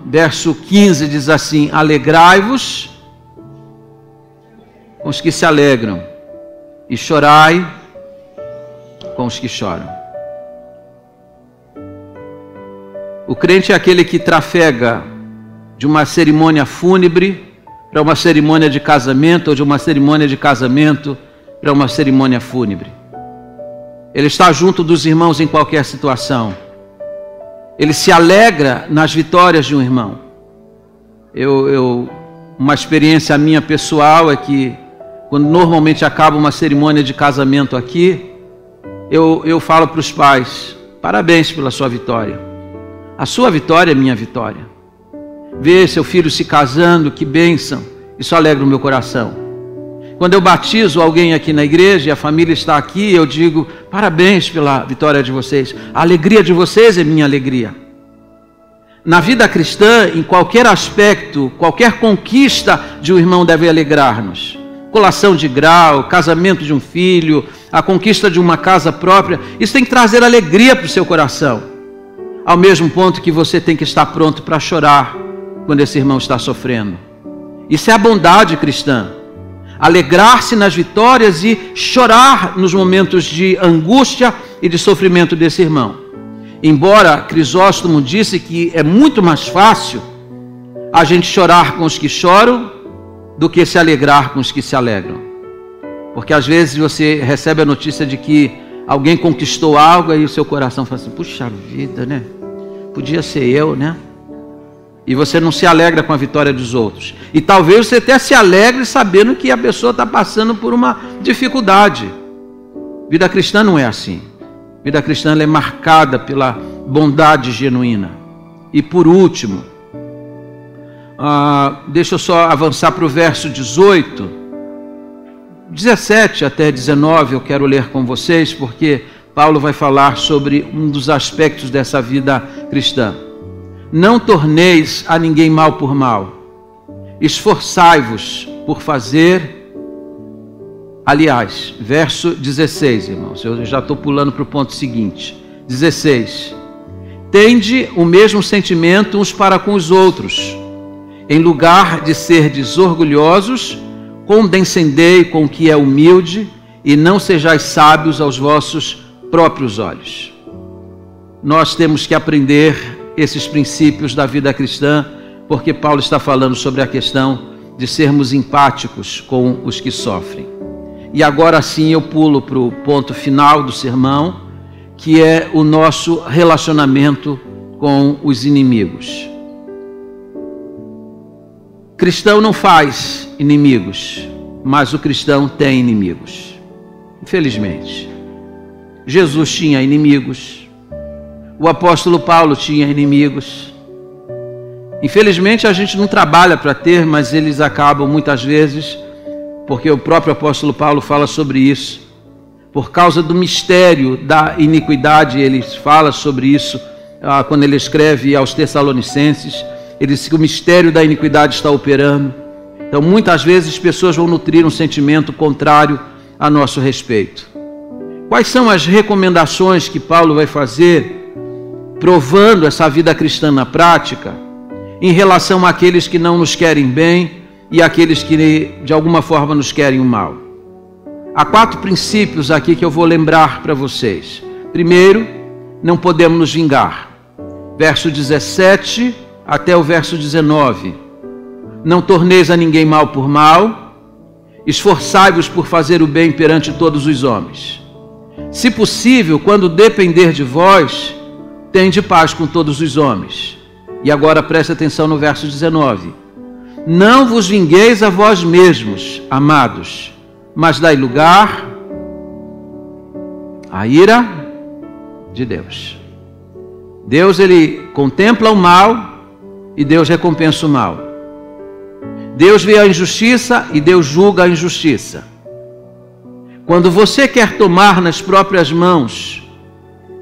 Verso 15 diz assim, alegrai-vos com os que se alegram e chorai com os que choram. O crente é aquele que trafega de uma cerimônia fúnebre para uma cerimônia de casamento, ou de uma cerimônia de casamento para uma cerimônia fúnebre. Ele está junto dos irmãos em qualquer situação. Ele se alegra nas vitórias de um irmão. Uma experiência minha pessoal é que, quando normalmente acaba uma cerimônia de casamento aqui, eu falo para os pais, parabéns pela sua vitória. A sua vitória é minha vitória. Ver seu filho se casando, que bênção, isso alegra o meu coração. Quando eu batizo alguém aqui na igreja e a família está aqui, eu digo, parabéns pela vitória de vocês. A alegria de vocês é minha alegria. Na vida cristã, em qualquer aspecto, qualquer conquista de um irmão deve alegrar-nos. Colação de grau, casamento de um filho, a conquista de uma casa própria, isso tem que trazer alegria para o seu coração. Ao mesmo ponto que você tem que estar pronto para chorar quando esse irmão está sofrendo. Isso é a bondade cristã. Alegrar-se nas vitórias e chorar nos momentos de angústia e de sofrimento desse irmão. Embora Crisóstomo disse que é muito mais fácil a gente chorar com os que choram do que se alegrar com os que se alegram. Porque às vezes você recebe a notícia de que alguém conquistou algo e o seu coração fala assim, puxa vida, né? Podia ser eu, né? E você não se alegra com a vitória dos outros. E talvez você até se alegre sabendo que a pessoa está passando por uma dificuldade. Vida cristã não é assim. Vida cristã ela é marcada pela bondade genuína. E por último, deixa eu só avançar para o verso 18. 17 até 19 eu quero ler com vocês, porque Paulo vai falar sobre um dos aspectos dessa vida cristã. Não torneis a ninguém mal por mal. Esforçai-vos por fazer... Aliás, verso 16, irmãos, eu já estou pulando para o ponto seguinte. 16. Tende o mesmo sentimento uns para com os outros. Em lugar de serdes orgulhosos, condescendei com o que é humilde e não sejais sábios aos vossos próprios olhos. Nós temos que aprender esses princípios da vida cristã, porque Paulo está falando sobre a questão de sermos empáticos com os que sofrem. E agora sim eu pulo para o ponto final do sermão, que é o nosso relacionamento com os inimigos. O cristão não faz inimigos, mas o cristão tem inimigos. Infelizmente. Jesus tinha inimigos. O apóstolo Paulo tinha inimigos. Infelizmente a gente não trabalha para ter, mas eles acabam muitas vezes, porque o próprio apóstolo Paulo fala sobre isso. Por causa do mistério da iniquidade, ele fala sobre isso quando ele escreve aos Tessalonicenses. Ele diz que o mistério da iniquidade está operando. Então muitas vezes pessoas vão nutrir um sentimento contrário a nosso respeito. Quais são as recomendações que Paulo vai fazer, provando essa vida cristã na prática, em relação àqueles que não nos querem bem e àqueles que de alguma forma nos querem o mal? Há 4 princípios aqui que eu vou lembrar para vocês. Primeiro, não podemos nos vingar. Verso 17 até o verso 19. Não torneis a ninguém mal por mal, esforçai-vos por fazer o bem perante todos os homens. Se possível, quando depender de vós, tende paz com todos os homens. E agora preste atenção no verso 19. Não vos vingueis a vós mesmos, amados, mas dai lugar à ira de Deus. Deus, ele contempla o mal e Deus recompensa o mal. Deus vê a injustiça e Deus julga a injustiça. Quando você quer tomar nas próprias mãos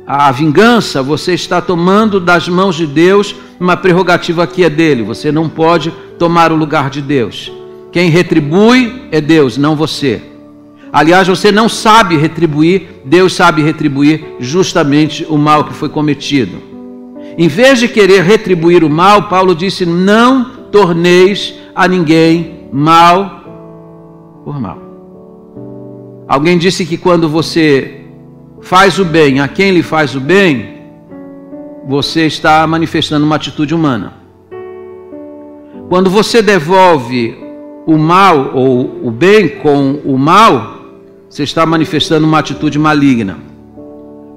a vingança, você está tomando das mãos de Deus uma prerrogativa que é dele. Você não pode tomar o lugar de Deus. Quem retribui é Deus, não você. Aliás, você não sabe retribuir, Deus sabe retribuir justamente o mal que foi cometido. Em vez de querer retribuir o mal, Paulo disse: não torneis a ninguém mal por mal. Alguém disse que quando você faz o bem a quem lhe faz o bem, você está manifestando uma atitude humana. Quando você devolve o mal ou o bem com o mal, você está manifestando uma atitude maligna.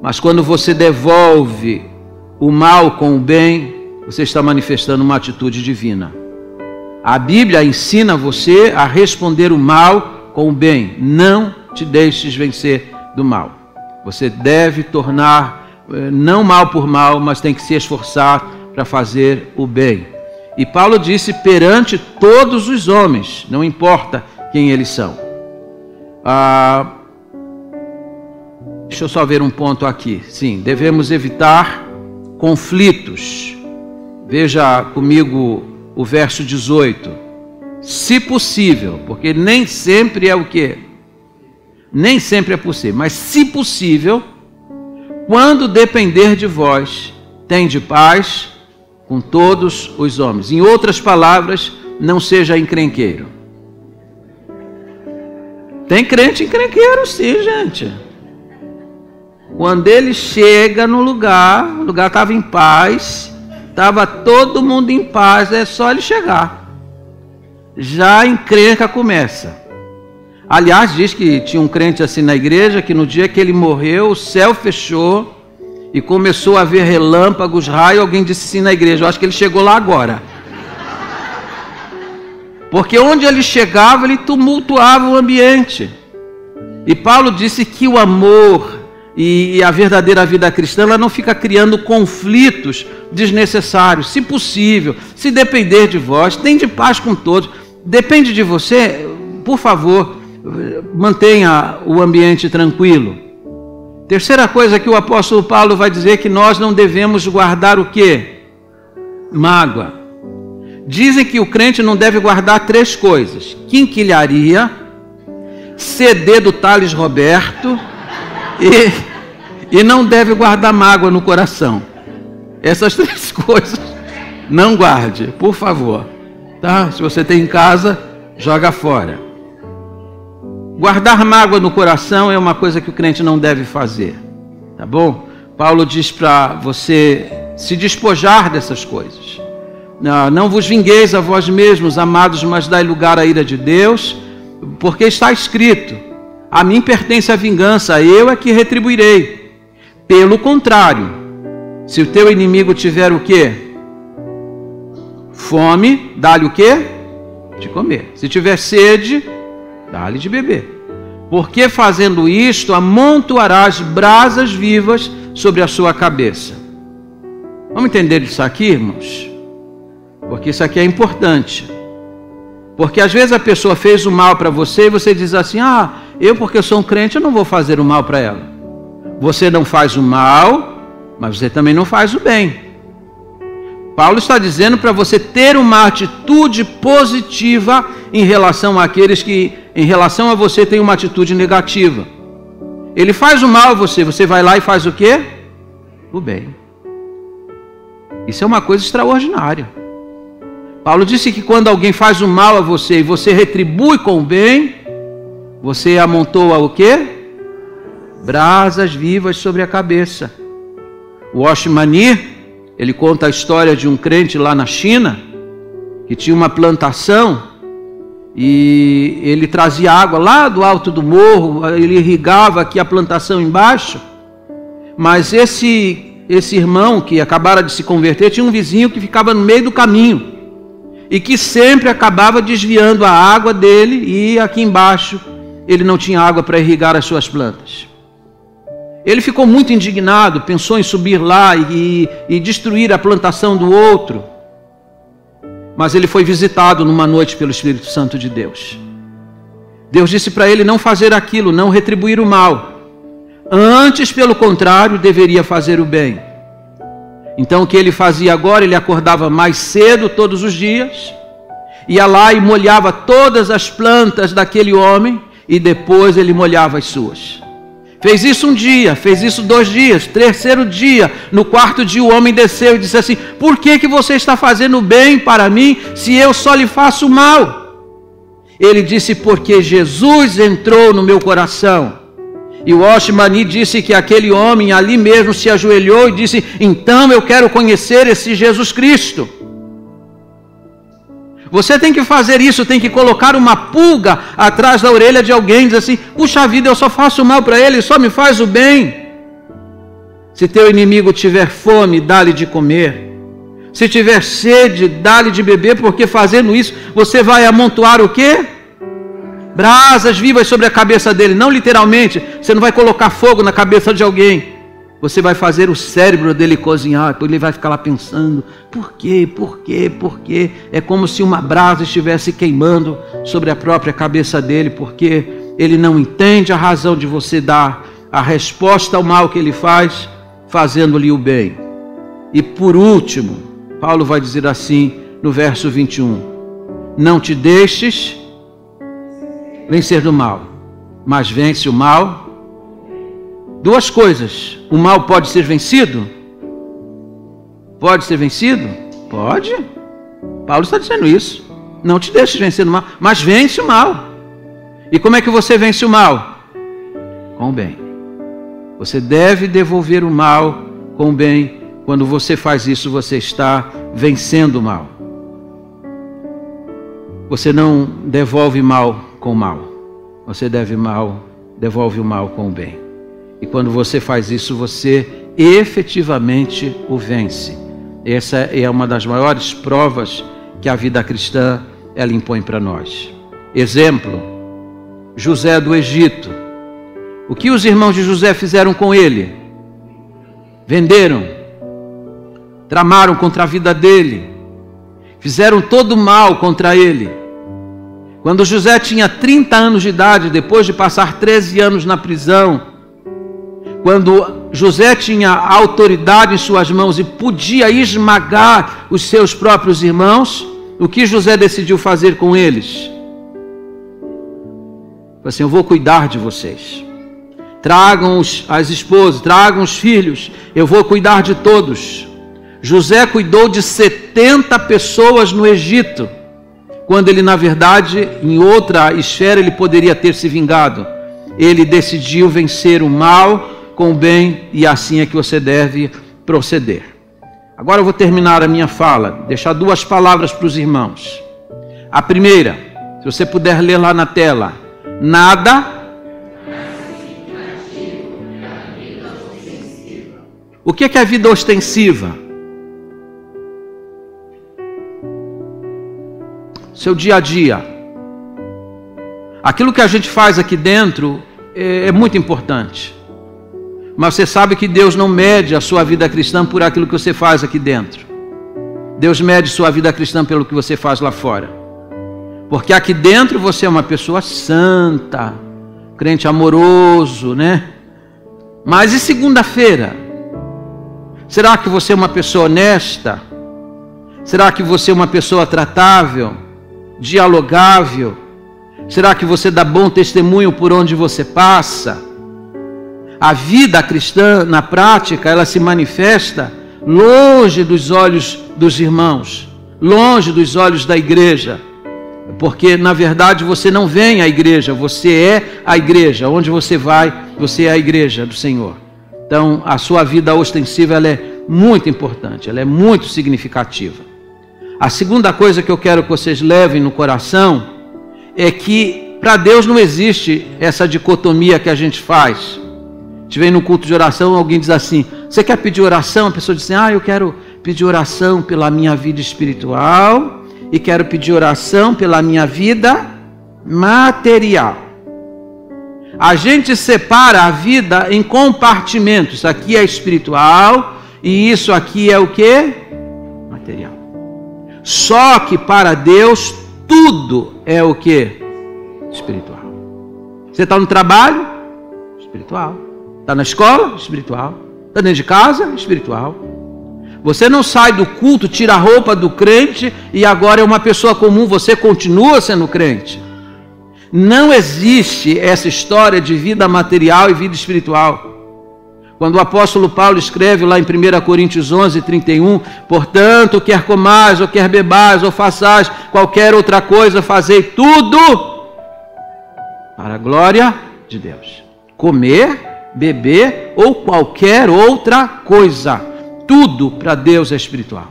Mas quando você devolve o mal com o bem, você está manifestando uma atitude divina. A Bíblia ensina você a responder o mal com o bem. Não te deixes vencer do mal. Você deve tornar, não mal por mal, mas tem que se esforçar para fazer o bem. E Paulo disse: perante todos os homens, não importa quem eles são. Deixa eu só ver um ponto aqui. Sim, devemos evitar conflitos. Veja comigo o verso 18. Se possível, porque nem sempre é o quê? Nem sempre é possível, mas se possível, quando depender de vós, tende paz com todos os homens. Em outras palavras, não seja encrenqueiro. Tem crente encrenqueiro sim, gente. Quando ele chega no lugar, o lugar estava em paz, estava todo mundo em paz, é só ele chegar. Já a encrenca começa. Aliás, diz que tinha um crente assim na igreja, que no dia que ele morreu, o céu fechou e começou a haver relâmpagos, raios. Alguém disse assim na igreja: eu acho que ele chegou lá agora. Porque onde ele chegava, ele tumultuava o ambiente. E Paulo disse que o amor e a verdadeira vida cristã, ela não fica criando conflitos desnecessários. Se possível, se depender de vós, tende paz com todos. Depende de você, por favor, mantenha o ambiente tranquilo. Terceira coisa que o apóstolo Paulo vai dizer, que nós não devemos guardar o quê? Mágoa. Dizem que o crente não deve guardar 3 coisas: quinquilharia, CD do Thales Roberto E não deve guardar mágoa no coração. Essas 3 coisas, não guarde, por favor. Tá? Se você tem em casa, joga fora. Guardar mágoa no coração é uma coisa que o crente não deve fazer. Tá bom? Paulo diz para você se despojar dessas coisas. Não vos vingueis a vós mesmos, amados, mas dai lugar à ira de Deus, porque está escrito: a mim pertence a vingança, eu é que retribuirei. Pelo contrário, se o teu inimigo tiver o quê? Fome, dá-lhe o quê? De comer. Se tiver sede, dá-lhe de beber. Porque fazendo isto, amontoarás brasas vivas sobre a sua cabeça. Vamos entender isso aqui, irmãos? Porque isso aqui é importante. Porque às vezes a pessoa fez o mal para você e você diz assim: eu porque eu sou um crente, eu não vou fazer o mal para ela. Você não faz o mal, mas você também não faz o bem. Paulo está dizendo para você ter uma atitude positiva em relação àqueles que, em relação a você, tem uma atitude negativa. Ele faz o mal a você, você vai lá e faz o quê? O bem. Isso é uma coisa extraordinária. Paulo disse que quando alguém faz o mal a você e você retribui com o bem, você amontoa o quê? Brasas vivas sobre a cabeça. O Oshmani, ele conta a história de um crente lá na China, que tinha uma plantação, e ele trazia água lá do alto do morro, ele irrigava aqui a plantação embaixo, mas esse irmão que acabara de se converter, tinha um vizinho que ficava no meio do caminho, e que sempre acabava desviando a água dele, e aqui embaixo ele não tinha água para irrigar as suas plantas. Ele ficou muito indignado, pensou em subir lá e destruir a plantação do outro. Mas ele foi visitado numa noite pelo Espírito Santo de Deus. Deus disse para ele não fazer aquilo, não retribuir o mal. Antes, pelo contrário, deveria fazer o bem. Então o que ele fazia agora? Ele acordava mais cedo todos os dias, ia lá e molhava todas as plantas daquele homem, e depois ele molhava as suas. Fez isso um dia, fez isso 2 dias, 3º dia, no 4º dia o homem desceu e disse assim: por que você está fazendo bem para mim, se eu só lhe faço mal? Ele disse: porque Jesus entrou no meu coração. E o Oshmani disse que aquele homem ali mesmo se ajoelhou e disse: então eu quero conhecer esse Jesus Cristo. Você tem que fazer isso, tem que colocar uma pulga atrás da orelha de alguém, diz assim: puxa vida, eu só faço mal para ele, só me faz o bem. Se teu inimigo tiver fome, dá-lhe de comer. Se tiver sede, dá-lhe de beber, porque fazendo isso, você vai amontoar o quê? Brasas vivas sobre a cabeça dele. Não literalmente, você não vai colocar fogo na cabeça de alguém. Você vai fazer o cérebro dele cozinhar, ele vai ficar lá pensando: por quê, por quê, por quê? É como se uma brasa estivesse queimando sobre a própria cabeça dele, porque ele não entende a razão de você dar a resposta ao mal que ele faz, fazendo-lhe o bem. E por último, Paulo vai dizer assim no verso 21: não te deixes vencer do mal, mas vence o mal. 2 coisas: o mal pode ser vencido? Pode ser vencido? Pode. Paulo está dizendo isso. Não te deixes vencer do mal, mas vence o mal. E como é que você vence o mal? Com o bem. Você deve devolver o mal com o bem. Quando você faz isso, você está vencendo o mal. Você não devolve mal com o mal. Você devolve o mal com o bem. E quando você faz isso, você efetivamente o vence. Essa é uma das maiores provas que a vida cristã ela impõe para nós. Exemplo: José do Egito. O que os irmãos de José fizeram com ele? Venderam, tramaram contra a vida dele, fizeram todo o mal contra ele. Quando José tinha 30 anos de idade, depois de passar 13 anos na prisão, quando José tinha autoridade em suas mãos e podia esmagar os seus próprios irmãos, o que José decidiu fazer com eles? Falou assim: eu vou cuidar de vocês. tragam as esposas, tragam os filhos, eu vou cuidar de todos. José cuidou de 70 pessoas no Egito, quando ele, na verdade, em outra esfera, ele poderia ter se vingado. Ele decidiu vencer o mal com o bem, e assim é que você deve proceder. Agora eu vou terminar a minha fala, deixar duas palavras para os irmãos. A primeira, se você puder ler lá na tela: nada. O que é a vida ostensiva? Seu dia a dia. Aquilo que a gente faz aqui dentro é muito importante. Mas você sabe que Deus não mede a sua vida cristã por aquilo que você faz aqui dentro. Deus mede sua vida cristã pelo que você faz lá fora. Porque aqui dentro você é uma pessoa santa, crente amoroso, né? Mas e segunda-feira? Será que você é uma pessoa honesta? Será que você é uma pessoa tratável, dialogável? Será que você dá bom testemunho por onde você passa? A vida cristã, na prática, ela se manifesta longe dos olhos dos irmãos, longe dos olhos da igreja. Porque, na verdade, você não vem à igreja, você é a igreja. Onde você vai, você é a igreja do Senhor. Então, a sua vida ostensiva, ela é muito importante, ela é muito significativa. A segunda coisa que eu quero que vocês levem no coração é que para Deus não existe essa dicotomia que a gente faz. A gente vem no culto de oração, alguém diz assim: você quer pedir oração? A pessoa diz assim: eu quero pedir oração pela minha vida espiritual e quero pedir oração pela minha vida material. A gente separa a vida em compartimentos. Isso aqui é espiritual e isso aqui é o quê? Material. Só que para Deus tudo é o quê? Espiritual. Você está no trabalho? Espiritual. Está na escola? Espiritual. Está dentro de casa? Espiritual. Você não sai do culto, tira a roupa do crente e agora é uma pessoa comum, você continua sendo crente. Não existe essa história de vida material e vida espiritual. Quando o apóstolo Paulo escreve lá em 1 Coríntios 11, 31, portanto, quer comais, ou quer bebais, ou façais qualquer outra coisa, fazei tudo para a glória de Deus. Comer, beber ou qualquer outra coisa, tudo para Deus é espiritual.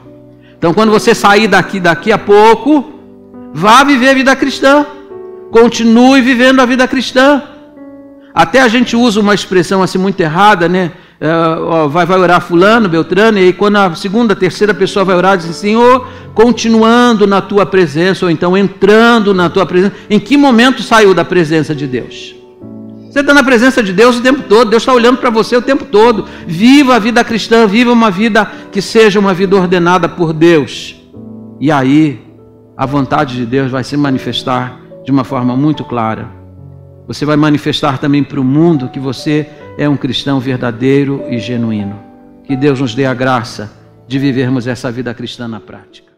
Então, quando você sair daqui a pouco, vá viver a vida cristã. Continue vivendo a vida cristã. Até a gente usa uma expressão assim muito errada, né? Vai orar fulano, Beltrano, e aí quando a segunda, terceira pessoa vai orar, diz assim: Senhor, continuando na tua presença, ou então entrando na tua presença. Em que momento saiu da presença de Deus? Você está na presença de Deus o tempo todo, Deus está olhando para você o tempo todo. Viva a vida cristã, viva uma vida que seja uma vida ordenada por Deus. E aí, a vontade de Deus vai se manifestar de uma forma muito clara. Você vai manifestar também para o mundo que você é um cristão verdadeiro e genuíno. Que Deus nos dê a graça de vivermos essa vida cristã na prática.